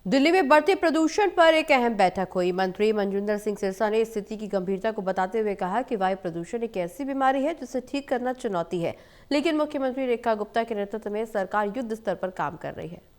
दिल्ली में बढ़ते प्रदूषण पर एक अहम बैठक हुई। मंत्री मनजिंदर सिंह सिरसा ने स्थिति की गंभीरता को बताते हुए कहा कि वायु प्रदूषण एक ऐसी बीमारी है जिसे ठीक करना चुनौती है, लेकिन मुख्यमंत्री रेखा गुप्ता के नेतृत्व में सरकार युद्ध स्तर पर काम कर रही है।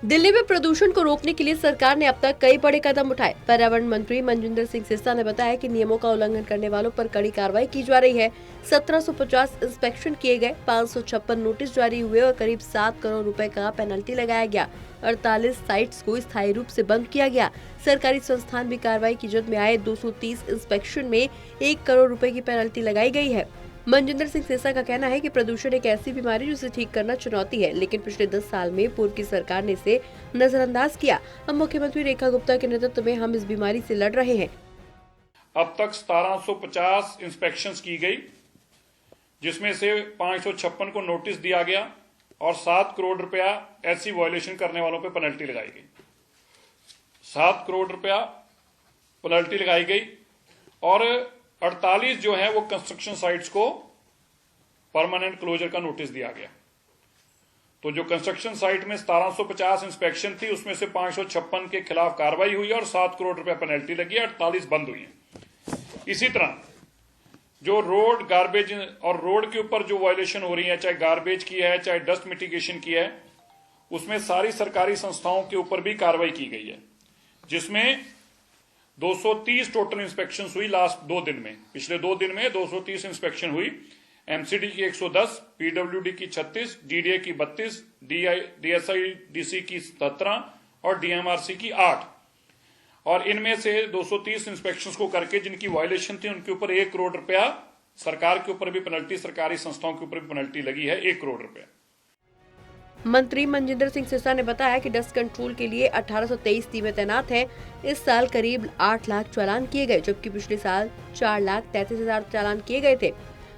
दिल्ली में प्रदूषण को रोकने के लिए सरकार ने अब तक कई बड़े कदम उठाए। पर्यावरण मंत्री मनजिंदर सिंह सिरसा ने बताया कि नियमों का उल्लंघन करने वालों पर कड़ी कार्रवाई की जा रही है। 1750 इंस्पेक्शन किए गए, 556 नोटिस जारी हुए और करीब 7 करोड़ रुपए का पेनल्टी लगाया गया। 48 साइट्स को स्थायी रूप से बंद किया गया। सरकारी संस्थान भी कार्रवाई की जद में आए। 230 इंस्पेक्शन में 1 करोड़ रुपए की पेनल्टी लगाई गई है। मनजिंदर सिंह सिरसा का कहना है कि प्रदूषण एक ऐसी बीमारी जिसे ठीक करना चुनौती है, लेकिन पिछले 10 साल में पूर्व की सरकार ने इसे नजरअंदाज किया। अब मुख्यमंत्री रेखा गुप्ता के नेतृत्व में हम इस बीमारी से लड़ रहे हैं। अब तक 1750 इंस्पेक्शंस की गई, जिसमें से 556 को नोटिस दिया गया और 7 करोड़ रुपया ऐसी वायलेशन करने वालों पर पेनल्टी लगाई गई। 7 करोड़ रुपया पेनल्टी लगाई गई और 48 जो है वो कंस्ट्रक्शन साइट्स को परमानेंट क्लोजर का नोटिस दिया गया। तो जो कंस्ट्रक्शन साइट में 1750 इंस्पेक्शन थी, उसमें से 556 के खिलाफ कार्रवाई हुई और 7 करोड़ रुपया पेनल्टी लगी, 48 बंद हुई है। इसी तरह जो रोड गार्बेज और रोड के ऊपर जो वायलेशन हो रही है, चाहे गार्बेज की है चाहे डस्ट मिटिगेशन की है, उसमें सारी सरकारी संस्थाओं के ऊपर भी कार्रवाई की गई है, जिसमें 230 टोटल इंस्पेक्शन हुई लास्ट 2 दिन में। पिछले 2 दिन में 230 इंस्पेक्शन हुई। एमसीडी की 110, पीडब्ल्यूडी की 36, डीडीए की 32, डीएसआईडीसी की 17 और डीएमआरसी की 8। और इनमें से 230 इंस्पेक्शंस को करके जिनकी वायलेशन थी उनके ऊपर 1 करोड़ रुपया, सरकार के ऊपर भी पेनल्टी, सरकारी संस्थाओं के ऊपर भी पेनल्टी लगी है 1 करोड़ रुपया। मंत्री मनजिंदर सिंह सिरसा ने बताया कि डस्ट कंट्रोल के लिए 1823 टीमें तैनात हैं। इस साल करीब 8 लाख चालान किए गए, जबकि पिछले साल 4,33,000 चालान किए गए थे।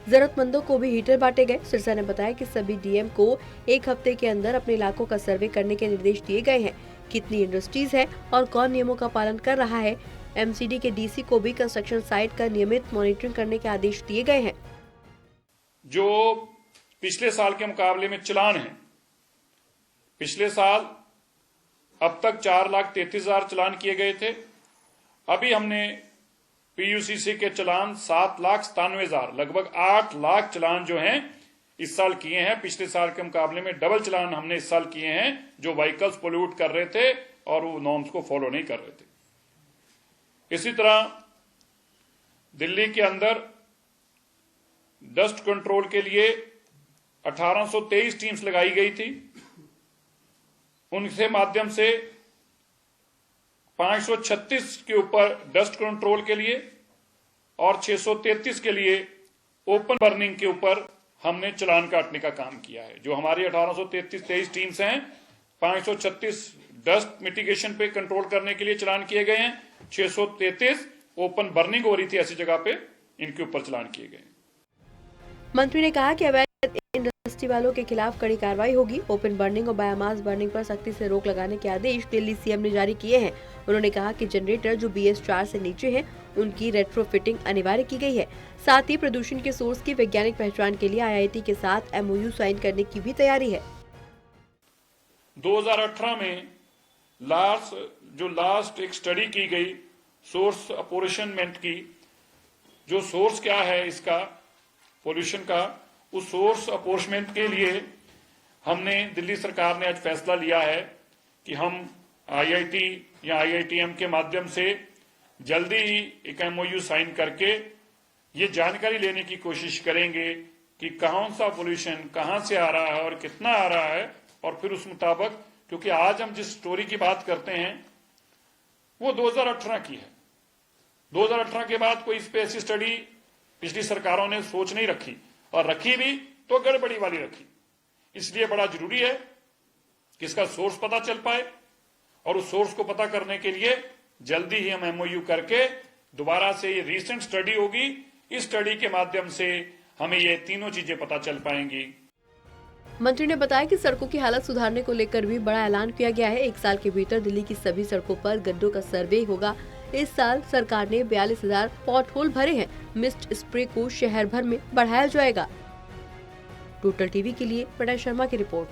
जरूरतमंदों को भी हीटर बांटे गए। सिरसा ने बताया कि सभी डीएम को 1 हफ्ते के अंदर अपने इलाकों का सर्वे करने के निर्देश दिए गए हैं। कितनी इंडस्ट्रीज है और कौन नियमों का पालन कर रहा है। एमसीडी के डीसी को भी कंस्ट्रक्शन साइट का नियमित मॉनिटरिंग करने के आदेश दिए गए हैं। जो पिछले साल के मुकाबले में चालान है, पिछले साल अब तक 4,33,000 चालान किए गए थे। अभी हमने पीयूसीसी के चालान 7,97,000, लगभग 8 लाख चालान जो हैं इस साल किए हैं। पिछले साल के मुकाबले में डबल चालान हमने इस साल किए हैं, जो व्हीकल्स पोल्यूट कर रहे थे और वो नॉर्म्स को फॉलो नहीं कर रहे थे। इसी तरह दिल्ली के अंदर डस्ट कंट्रोल के लिए 1823 टीम्स लगाई गई थी। उनके माध्यम से 536 के ऊपर डस्ट कंट्रोल के लिए और 633 के लिए ओपन बर्निंग के ऊपर हमने चालान काटने का काम किया है। जो हमारी 1823 टीम्स हैं, 536 डस्ट मिटिगेशन पे कंट्रोल करने के लिए चालान किए गए हैं, 633 ओपन बर्निंग हो रही थी ऐसी जगह पे, इनके ऊपर चालान किए गए। मंत्री ने कहा कि अवैध इंडस्ट्री वालों के खिलाफ कड़ी कार्रवाई होगी। ओपन बर्निंग और बायोमास बर्निंग पर सख्ती से रोक लगाने के आदेश दिल्ली सीएम ने जारी किए हैं। उन्होंने कहा कि जनरेटर जो BS 4 से नीचे हैं, उनकी रेट्रोफिटिंग अनिवार्य की गई है। साथ ही प्रदूषण के सोर्स की वैज्ञानिक पहचान के लिए IIT के साथ MOU साइन करने की भी तैयारी है। 2018 में लास्ट एक स्टडी की गई सोर्स अपोर्शनमेंट की, जो सोर्स क्या है इसका पोल्यूशन का, उस सोर्स अपोर्शनमेंट के लिए हमने, दिल्ली सरकार ने आज फैसला लिया है कि हम IIT या IITM के माध्यम से जल्दी ही एक MOU साइन करके ये जानकारी लेने की कोशिश करेंगे कि कौन सा पोल्यूशन कहां से आ रहा है और कितना आ रहा है, और फिर उस मुताबिक, क्योंकि आज हम जिस स्टोरी की बात करते हैं वो 2018 की है। 2018 के बाद कोई इस पे ऐसी स्टडी पिछली सरकारों ने सोच नहीं रखी, और रखी भी तो गड़बड़ी वाली रखी। इसलिए बड़ा जरूरी है कि इसका सोर्स पता चल पाए, और उस सोर्स को पता करने के लिए जल्दी ही हम MOU करके दोबारा से ये रीसेंट स्टडी होगी। इस स्टडी के माध्यम से हमें ये तीनों चीजें पता चल पाएंगी। मंत्री ने बताया कि सड़कों की हालत सुधारने को लेकर भी बड़ा ऐलान किया गया है। 1 साल के भीतर दिल्ली की सभी सड़कों पर गड्ढों का सर्वे होगा। इस साल सरकार ने 42,000 पॉट होल भरे हैं। मिस्ट स्प्रे को शहर भर में बढ़ाया जाएगा। टोटल टीवी के लिए प्रणय शर्मा की रिपोर्ट।